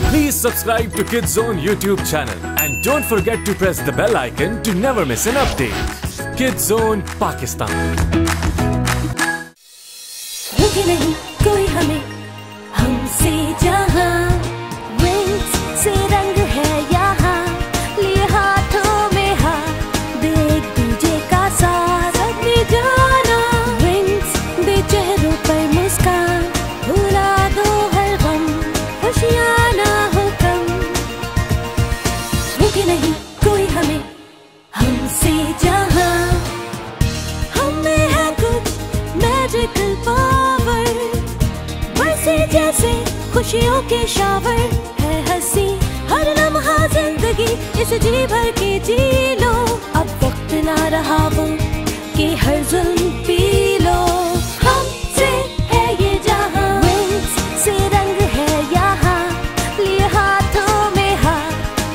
Please subscribe to Kids Zone YouTube channel and don't forget to press the bell icon to never miss an update. Kids Zone Pakistan. रुके नहीं कोई हमें हमसे जहां wings से रंग है यहाँ लिए हाथों में हाथ दे एक दूजे का साथ अपनी जाना विंग्स दे चेहरों पर मुस्कान भुला दो हर गम खुशियाँ ना हो कम रुके नहीं कोई हमें हमसे जहां हमें है कुछ मैजिकल पावर बरसे जैसे खुशियों के शावर है हंसी हर लम्हा जिंदगी इस जी भर के जी लो अब वक्त ना रहा वो कि हर जुल्म पी लो हमसे है ये जहां विंग्स से रंग है यहाँ लिए हाथों में हाथ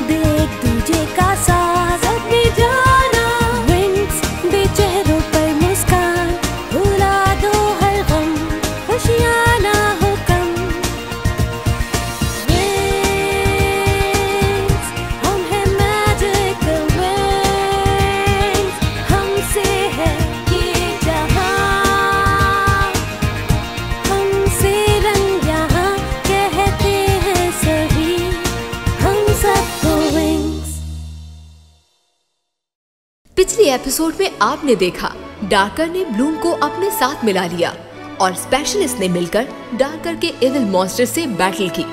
दे एक दूजे का साथ अपनी जाना विंग्स दे चेहरों पर मुस्कान भुला दो हर गम खुशियाँ ना हो कम विंग्स हम हैं मैजिकल विंग्स हमसे है ये जहां हमसे रंग यहाँ कहते हैं सभी हम सबको विंग्स। पिछले एपिसोड में आपने देखा डार्कर ने ब्लूम को अपने साथ मिला लिया और स्पेशलिस्ट ने मिलकर डार्कर के इविल मॉन्स्टर से बैटल की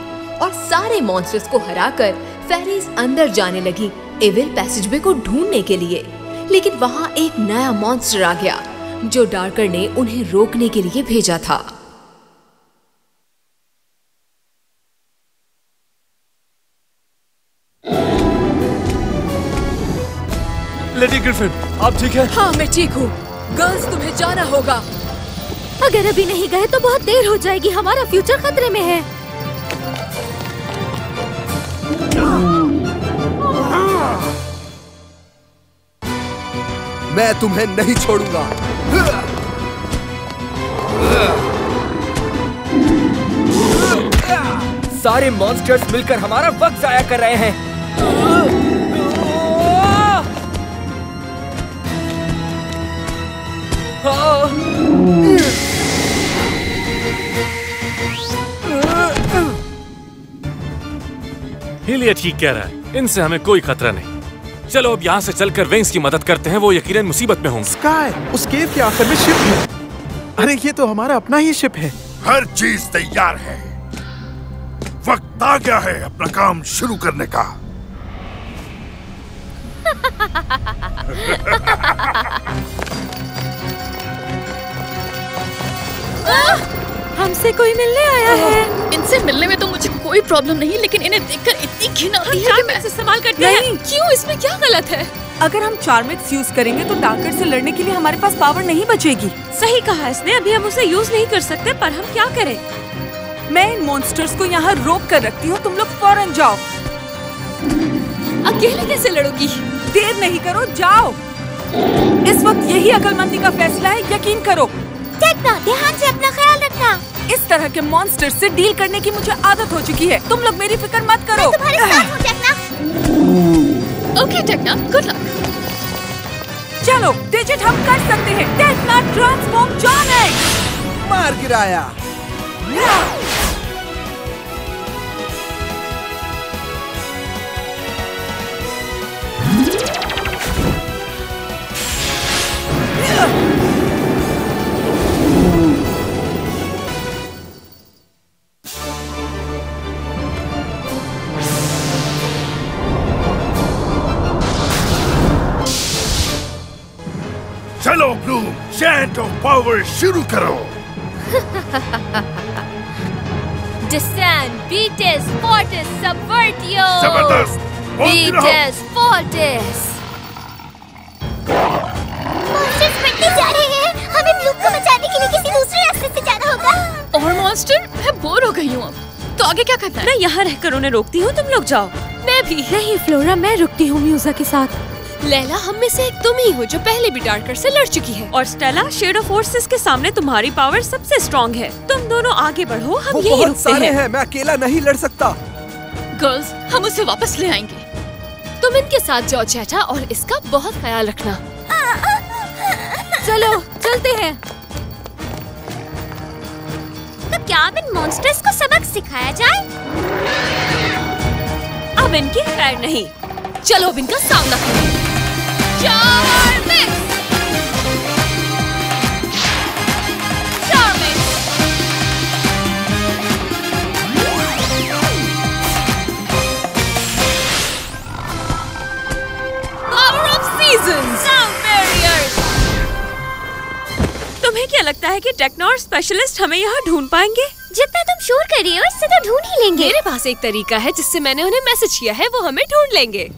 और सारे मॉन्स्टर्स को हराकर फेरीज अंदर जाने लगी इविल पैसेजवे को ढूंढने के लिए। लेकिन वहाँ एक नया मॉन्स्टर आ गया जो डार्कर ने उन्हें रोकने के लिए भेजा था। लेडी ग्रिफिन, आप ठीक है? हाँ मैं ठीक हूँ। गर्ल्स तुम्हें जाना होगा। अगर अभी नहीं गए तो बहुत देर हो जाएगी हमारा फ्यूचर खतरे में है। मैं तुम्हें नहीं छोड़ूंगा। सारे मॉन्स्टर्स मिलकर हमारा वक्त जाया कर रहे हैं। हिलिया ठीक कह रहा है, इनसे हमें कोई खतरा नहीं। चलो अब यहाँ से चलकर विंग्स की मदद करते हैं, वो यकीनन मुसीबत में होंगे। स्काई, उस केव के आखिर में शिप है। अरे ये तो हमारा अपना ही शिप है। हर चीज तैयार है, वक्त आ गया है अपना काम शुरू करने का। हमसे कोई मिलने आया है। इनसे मिलने में तो मुझे कोई प्रॉब्लम नहीं, लेकिन इन्हें देखकर इतनी घिन आती है कि मैं इसे संभाल कर नहीं। क्यों, इसमें क्या गलत है? अगर हम चार्मिक्स यूज करेंगे तो डार्कर से लड़ने के लिए हमारे पास पावर नहीं बचेगी। सही कहा इसने, अभी हम उसे यूज नहीं कर सकते, पर हम क्या करें? मैं इन मॉन्स्टर्स को यहाँ रोक कर रखती हूँ, तुम लोग फौरन जाओ। अकेले कैसे लड़ोगी? देर नहीं करो, जाओ। इस वक्त यही अक्लमंदी का फैसला है, यकीन करो। टेक्ना, ध्यान से अपना ख्याल रखना। इस तरह के मॉन्स्टर से डील करने की मुझे आदत हो चुकी है, तुम लोग मेरी फिक्र मत करो। मैं तुम्हारे साथ हूँ Techna. Okay Techna, good luck. चलो डिजिट हम कर सकते हैं। टेक्ना ट्रांसफॉर्म जॉनिक। मार गिराया। चलो ब्लूम, चैंट ऑफ पावर शुरू करो। Descend, Beatus, Fortis, Subvertio. जबरदस्त, बोलती रहो। Beatus, Fortis. मॉन्स्टर्स बढ़ते जा रहे हैं, हमें ब्लूम को बचाने के लिए किसी दूसरे रास्ते से जाना होगा। और मॉन्स्टर, मैं बोर हो गई हूँ अब। तो आगे क्या करना है? मैं यहाँ रहकर उन्हें रोकती हूँ, तुम लोग जाओ। मैं भी नहीं फ्लोरा, मैं रुकती हूँ म्यूजा के साथ। लैला, हम में से एक तुम ही हो जो पहले भी डार्कर से लड़ चुकी है। और स्टेला, शेड ऑफ फोर्सेस के सामने तुम्हारी पावर सबसे स्ट्रॉन्ग है। तुम दोनों आगे बढ़ो, हम वो यही बहुत रुकते सारे हैं। हैं, मैं अकेला नहीं लड़ सकता। गर्ल्स, हम उसे वापस ले आएंगे। तुम इनके साथ जाओ चैटा और इसका बहुत ख्याल रखना। चलो चलते हैं। तो क्या अब इन मॉन्स्टर्स को सबक सिखाया जाए? अब इनकी खैर नहीं। चलो अब इनका सामना करें। चार्मिक्स! चार्मिक्स! Power of Seasons! Sound barriers! तुम्हें क्या लगता है कि टेक्नो और स्पेशलिस्ट हमें यहाँ ढूंढ पाएंगे? जितना तुम शोर कर रही हो इससे तो ढूंढ ही लेंगे। मेरे पास एक तरीका है जिससे मैंने उन्हें मैसेज किया है, वो हमें ढूंढ लेंगे।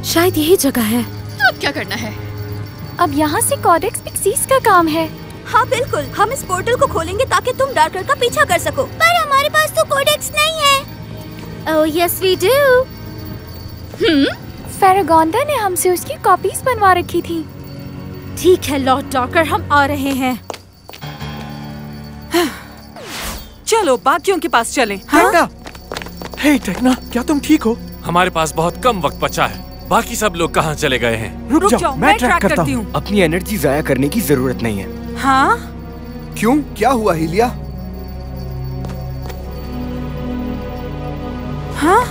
शायद यही जगह है। तो अब क्या करना है? अब यहाँ से कॉडेक्स पिक्सीज का काम है। हाँ बिल्कुल, हम इस पोर्टल को खोलेंगे ताकि तुम डार्कर का पीछा कर सको। पर हमारे पास तो कॉडेक्स नहीं है। Oh yes we do. Faragonda ने हमसे उसकी कॉपीज बनवा रखी थी। ठीक है लॉर्ड डार्कर, हम आ रहे हैं। चलो बाकियों के पास चलें। टेक्ना! हे टेक्ना, क्या तुम ठीक हो? हमारे पास बहुत कम वक्त बचा है। बाकी सब लोग कहाँ चले गए हैं? रुक जाओ, मैं ट्रैक करता हूँ। अपनी एनर्जी जाया करने की जरूरत नहीं है। हाँ? क्यों, क्या हुआ हिलिया? हाँ?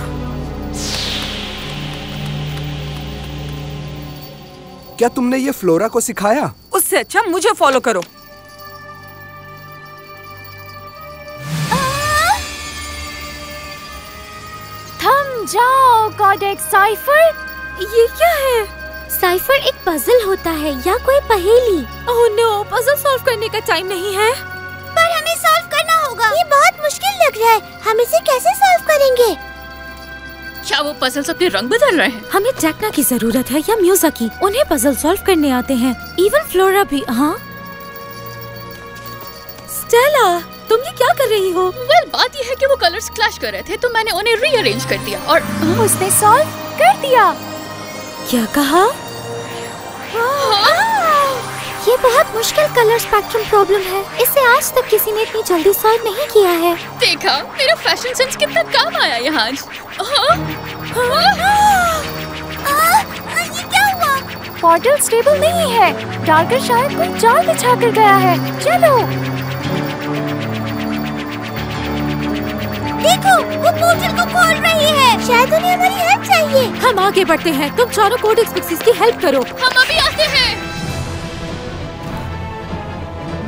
क्या तुमने ये फ्लोरा को सिखाया? उससे अच्छा मुझे फॉलो करो। थम जाओ कॉडेक्स साइफर। ये क्या है? साइफर एक पजल होता है या कोई पहेली। ओह नो, पजल सॉल्व करने का टाइम नहीं है। पर हमें सॉल्व करना होगा। ये बहुत मुश्किल लग रहा है, हम इसे कैसे सॉल्व करेंगे? क्या वो पजल्स अपने रंग बदल रहे हैं? हमें टेक्ना की जरूरत है या म्यूजा की। उन्हें पजल सॉल्व करने आते हैं। इवन फ्लोरा भी। हाँ स्टेला, तुम ये क्या कर रही हो? वेल, बात ये है कि वो कलर्स क्लैश कर रहे थे तो मैंने उन्हें रीअरेंज कर दिया और उसने सॉल्व कर दिया। क्या कहा? ये बहुत मुश्किल कलर स्पेक्ट्रम प्रॉब्लम है। इसे आज तक किसी ने इतनी जल्दी सॉल्व नहीं किया है। देखा, मेरा फैशन सेंस कितना काम आया यहाँ आज। ये क्या हुआ? पोर्टल स्टेबल नहीं है। डार्कर शायद कोई जाल बिछा कर गया है। चलो देखो, वो पोर्टल को खोल रही है। शायद उन्हें हमारी हेल्प चाहिए। हम आगे बढ़ते हैं, तुम चारों कोडेक्स पिक्सीज की हेल्प करो। हम अभी आते हैं।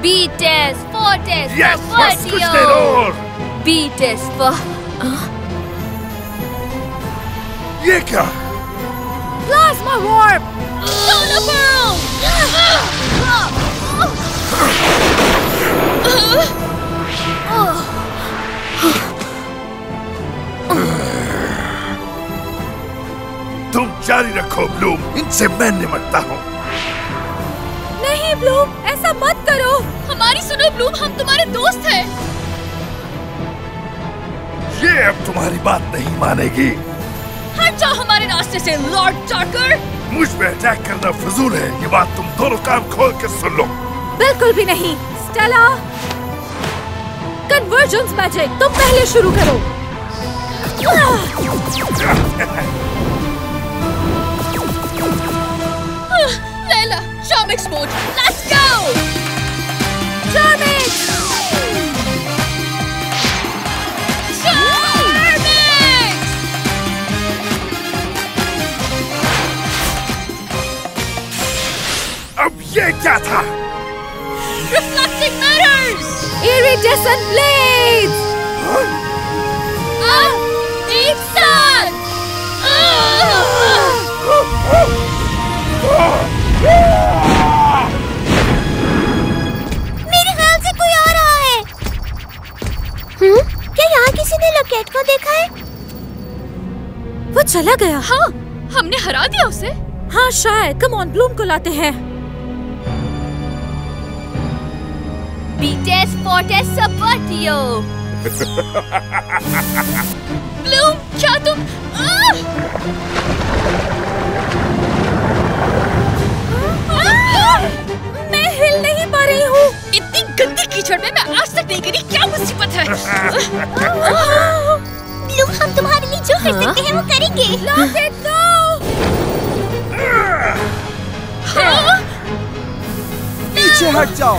बीटेस, फोर्टेस, यस, बस कुछ देर और। बीटेस, ये क्या? Plasma warp. सोलर तुम जारी रखो ब्लूम, इनसे मैं निपटता हूँ। नहीं ब्लूम, ऐसा मत करो। हमारी सुनो ब्लूम, हम तुम्हारे दोस्त हैं। ये अब तुम्हारी बात नहीं मानेगी। हट जाओ हमारे रास्ते से लॉर्ड डार्कर। मुझ पे अटैक करना फजूल है। ये बात तुम दोनों कान खोल के सुन लो। बिल्कुल भी नहीं। स्टेला, कन्वर्जेंस मैजिक, तुम पहले शुरू करो। Layla, Charmix mode, let's go. Charmix! अब ये क्या था? Reflecting mirrors! Iridescent blades! एक साथ! मेरे ख्याल से कोई आ रहा है। क्या यहाँ किसी ने लॉकेट को देखा है? वो चला गया। हाँ, हमने हरा दिया उसे। हाँ शायद। कम ऑन, ब्लूम को लाते हैं। बीटेस, फोर्टेस, सपाटियो। ब्लूम, क्या तुम? मैं हिल नहीं पा रही हूँ। इतनी गंदी कीचड़ में मैं आज तक नहीं गिरी, क्या मुसीबत है? ब्लूम, कहते हैं वो करेंगे। लॉकेट दो। पीछे हट जाओ।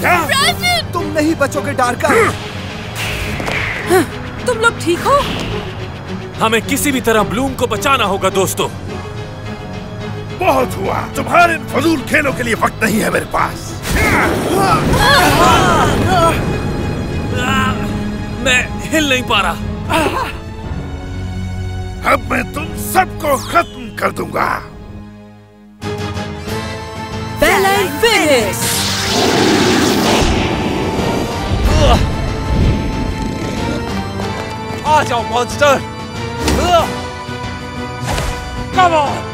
ब्रैंडन! तुम नहीं बचोगे डार्कर। तुम लोग ठीक हो? हमें किसी भी तरह ब्लूम को बचाना होगा दोस्तों। बहुत हुआ, तुम्हारे फजूल खेलों के लिए वक्त नहीं है मेरे पास। मैं हिल नहीं पा रहा। अब मैं तुम सबको खत्म कर दूंगा। बेलाइन फिनिश। आ जाओ मॉन्स्टर। Come on.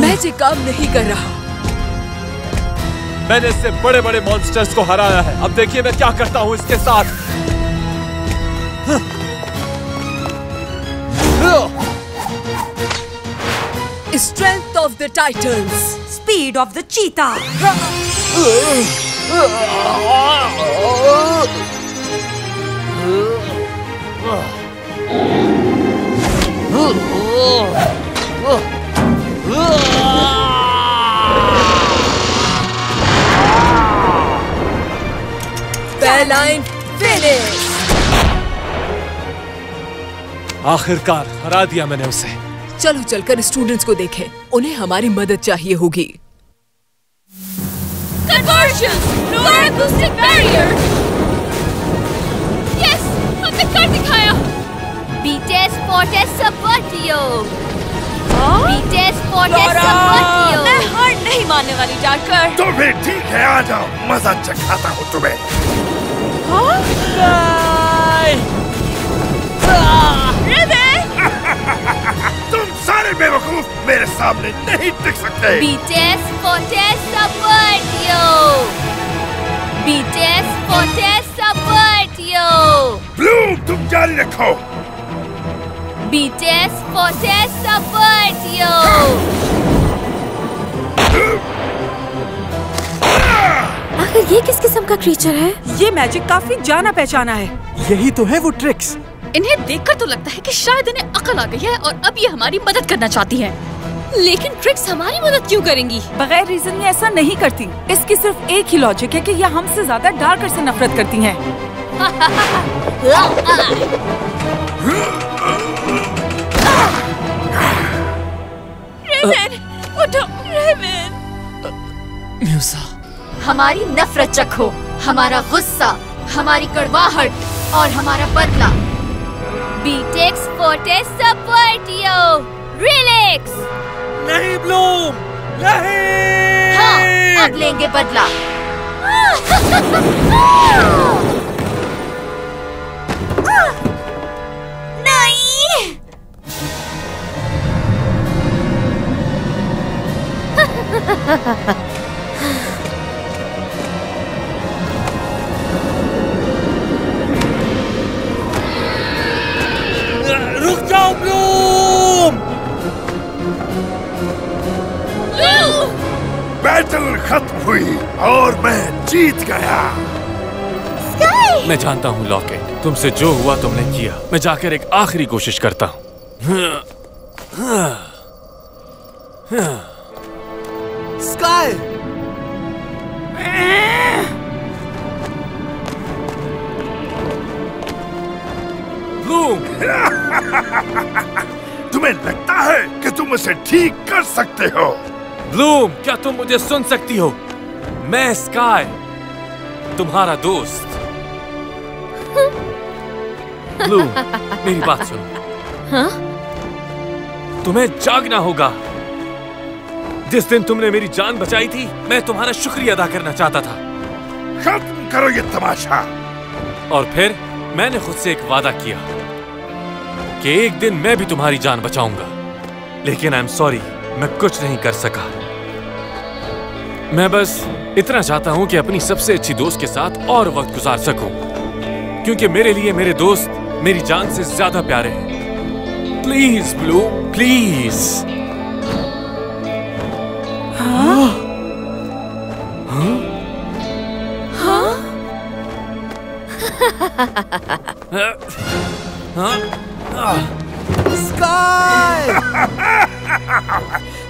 मैजिक काम नहीं कर रहा। मैंने इससे बड़े बड़े मॉन्स्टर्स को हराया है। अब देखिए मैं क्या करता हूँ इसके साथ। Strength of the Titans, speed of the cheetah. Beeline finish. आखिरकार हरा दिया मैंने उसे। चलो चलकर स्टूडेंट्स को देखें, उन्हें हमारी मदद चाहिए होगी। Conversion! Lower acoustic barrier! Yes! हमने कर दिखाया! बीटेस फोर्टेस सबर्टियो। बीटेस फोर्टेस सबर्टियो। मैं हार नहीं मानने वाली डार्कर। तो भी ठीक है, आ जाओ, मजा चखाता हूँ तुम्हें। तुम सारे बेवकूफ मेरे सामने नहीं टिक सकते। बीटेस फोर्टेस सबर्टियो। बीटेस फोर्टेस सबर्टियो। ब्लूम तुम जारी रखो। बीटेस फोर्टेस सबर्टियो। आखिर ये किस किस्म का क्रीचर है? ये मैजिक काफी जाना पहचाना है। यही तो है वो ट्रिक्स। इन्हें देखकर तो लगता है कि शायद इन्हें अकल आ गई है और अब ये हमारी मदद करना चाहती हैं। लेकिन ट्रिक्स हमारी मदद क्यों करेंगी? बगैर रीजन ये ऐसा नहीं करती। इसकी सिर्फ एक ही लॉजिक है कि ये हमसे ज्यादा डार्कर से नफरत करती हैं। रेवेन, उठो, रेवेन। म्यूसा, हमारी नफरत चखो, हमारा गुस्सा, हमारी कड़वाहट और हमारा बदला। बीटेक्स फोर्टेस सबर्टियो। रिलैक्स। नहीं ब्लूम, नहीं। हाँ, अब लेंगे बदला। नहीं। रुक जाओ ब्लूम। बैटल खत्म हुई और मैं जीत गया। मैं जानता हूँ लॉकेट, तुमसे जो हुआ तुमने किया। मैं जाकर एक आखिरी कोशिश करता हूँ। स्काई, ब्लूम, तुम्हें लगता है कि तुम इसे ठीक कर सकते हो? ब्लूम, क्या तुम मुझे सुन सकती हो? मैं स्काई, तुम्हारा दोस्त। ब्लूम, मेरी बात सुनो। हाँ? तुम्हें जागना होगा। जिस दिन तुमने मेरी जान बचाई थी, मैं तुम्हारा शुक्रिया अदा करना चाहता था। खत्म करो ये तमाशा। और फिर मैंने खुद से एक वादा किया कि एक दिन मैं भी तुम्हारी जान बचाऊंगा। लेकिन आई एम सॉरी, मैं कुछ नहीं कर सका। मैं बस इतना चाहता हूं कि अपनी सबसे अच्छी दोस्त के साथ और वक्त गुजार सकूं, क्योंकि मेरे लिए मेरे दोस्त मेरी जान से ज्यादा प्यारे हैं। Please blue, please. हाँ? स्काई!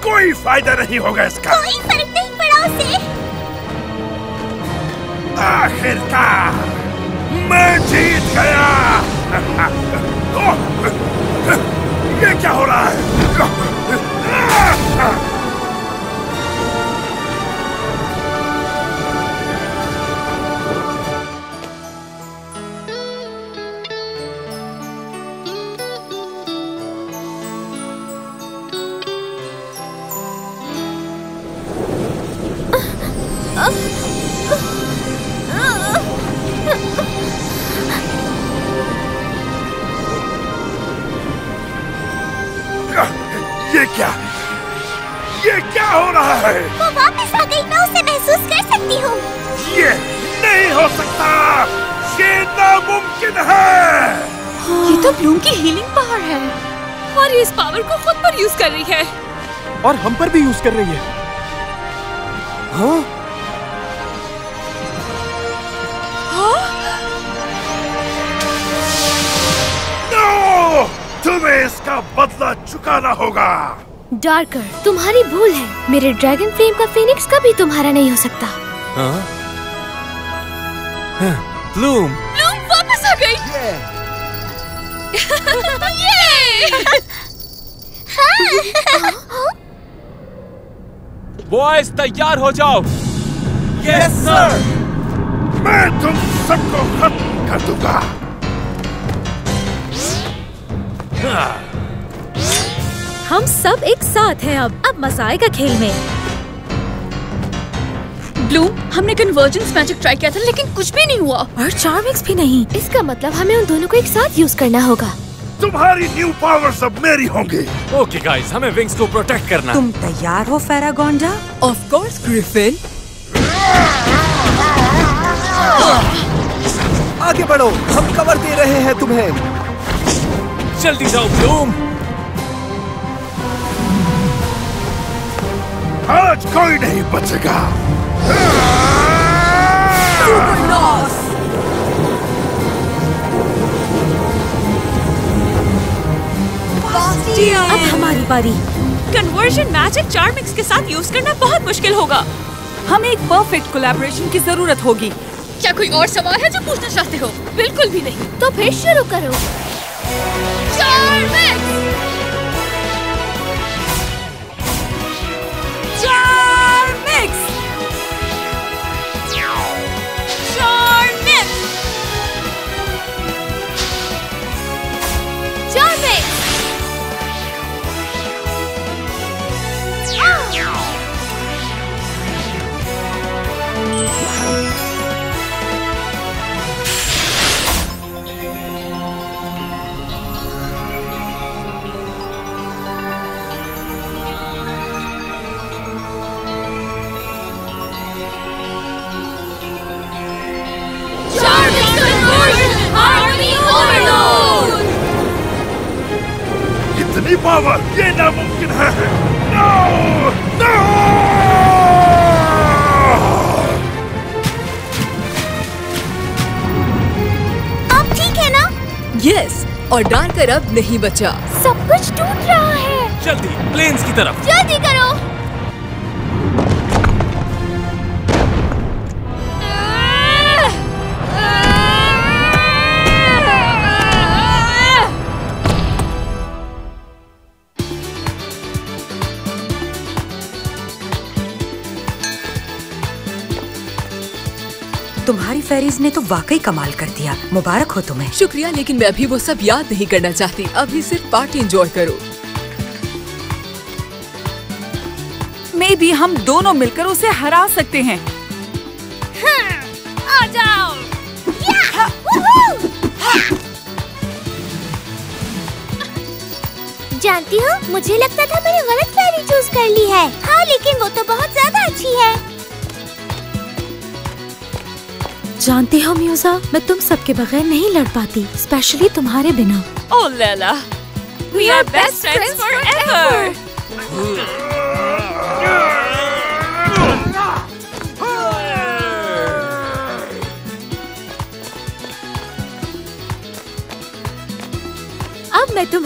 कोई फायदा नहीं होगा इसका। कोई फर्क नहीं पड़ा उसे। आखिरकार मैं जीत गया। ये क्या हो रहा है? ये क्या हो रहा है? वो वापस आ गई, मैं उसे महसूस कर सकती हूँ। ये नहीं हो सकता, ये नामुमकिन है। ये तो ब्लूम की हीलिंग पावर है और ये इस पावर को खुद पर यूज कर रही है और हम पर भी यूज कर रही है। हाँ? नो! तुम्हें इसका बदला चुकाना होगा। डार्कर, तुम्हारी भूल है। मेरे ड्रैगन फ्लेम का फीनिक्स कभी तुम्हारा नहीं हो सकता। ब्लूम वापस आ गई। बॉयज तैयार हो जाओ। Yes sir. मैं तुम सबको खत्म कर दूंगा। हम सब एक साथ हैं अब मजा आएगा खेल में। ब्लूम, हमने कन्वर्जेंस मैजिक ट्राई किया था लेकिन कुछ भी नहीं हुआ और चार्मिक्स भी नहीं। इसका मतलब हमें उन दोनों को एक साथ यूज करना होगा। तुम्हारी न्यू पावर सब मेरी होंगी। ओके गाइस, हमें विंग्स को प्रोटेक्ट करना। तुम तैयार हो फेरागोंडा? Of course Griffin. आगे बढ़ो, हम कवर दे रहे हैं तुम्हें। जल्दी जाओ ब्लूम। आज कोई नहीं बचेगा। अब हमारी बारी। कन्वर्जन मैजिक चार्मिक्स के साथ यूज करना बहुत मुश्किल होगा। हमें एक परफेक्ट कोलैबोरेशन की जरूरत होगी। क्या कोई और सवाल है जो पूछना चाहते हो? बिल्कुल भी नहीं। तो फिर शुरू करो। चार्मिक्स! चार्मिक्स! चार्मिक्स! चार्मिक्स! इतनी पावर, ये नामुमकिन है। नो! नो! अब ठीक है ना? यस, और डार्कर अब नहीं बचा। सब कुछ टूट रहा है। जल्दी प्लेन्स की तरफ। जल्दी करो। तुम्हारी फेरीज ने तो वाकई कमाल कर दिया। मुबारक हो तुम्हें। शुक्रिया, लेकिन मैं अभी वो सब याद नहीं करना चाहती। अभी सिर्फ पार्टी एंजॉय करो। मे बी हम दोनों मिलकर उसे हरा सकते हैं। आ जाओ। जानती हो, मुझे लगता था मैंने गलत फेरी चूज कर ली है। हाँ, लेकिन वो तो बहुत ज्यादा अच्छी है। जानते हो म्यूजा, मैं तुम सबके बगैर नहीं लड़ पाती, स्पेशली तुम्हारे बिना। ओह Laila, we are best friends forever.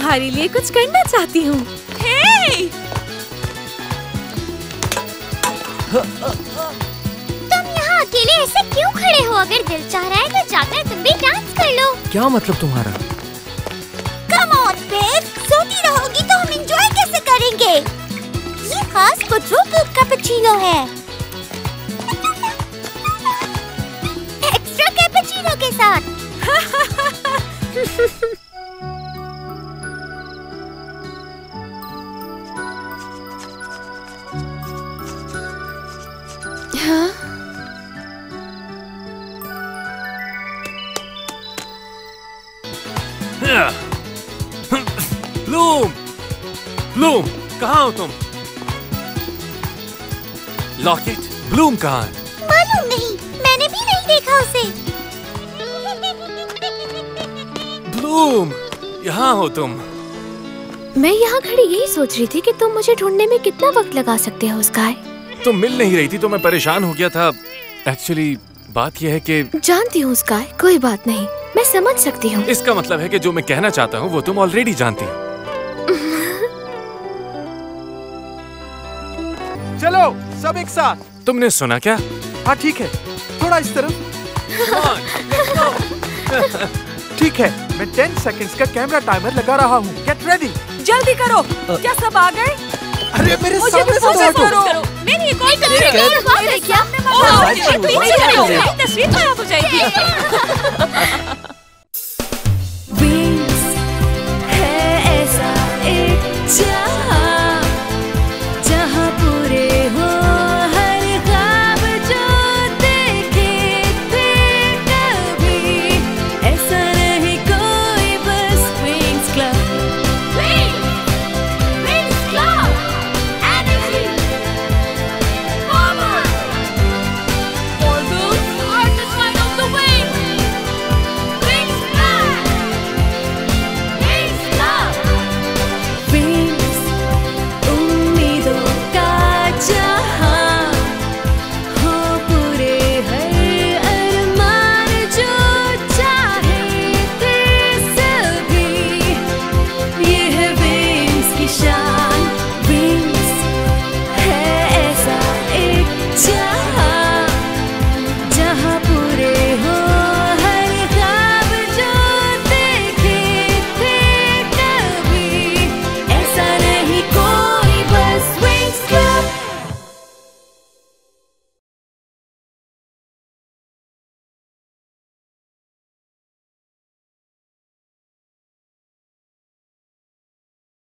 तुम्हारे लिए कुछ करना चाहती हूँ। हे! तुम यहाँ अकेले ऐसे क्यों खड़े हो? अगर दिल चाह रहा है तो जाकर तुम भी डांस कर लो। क्या मतलब तुम्हारा? कम ऑन बेब, सोती रहोगी तो हम एंजॉय कैसे करेंगे? ये खास क्वाड्रुपल कैपुचिनो है, एक्स्ट्रा कैपुचिनो के साथ। हाँ? ब्लूम, ब्लूम, कहाँ हो तुम? लॉकेट, ब्लूम कहाँ है? मालूम नहीं, मैंने भी नहीं देखा उसे। ब्लूम, यहाँ हो तुम? मैं यहाँ खड़ी यही सोच रही थी कि तुम मुझे ढूंढने में कितना वक्त लगा सकते हो स्काई। तुम मिल नहीं रही थी तो मैं परेशान हो गया था। एक्चुअली बात यह है कि जानती हूँ स्काई, कोई बात नहीं, मैं समझ सकती हूँ। इसका मतलब है कि जो मैं कहना चाहता हूँ वो तुम ऑलरेडी जानती हो। चलो सब एक साथ। तुमने सुना क्या? हाँ ठीक है, थोड़ा इस तरफ। ठीक है, मैं 10 सेकंड्स का कैमरा टाइमर लगा रहा हूँ। Get ready. जल्दी करो। क्या सब आ गए? अरे मेरे मुझे सामने भी से फोकस हटो। करो। मेरी एक और क्या? तस्वीर खराब हो जाएगी।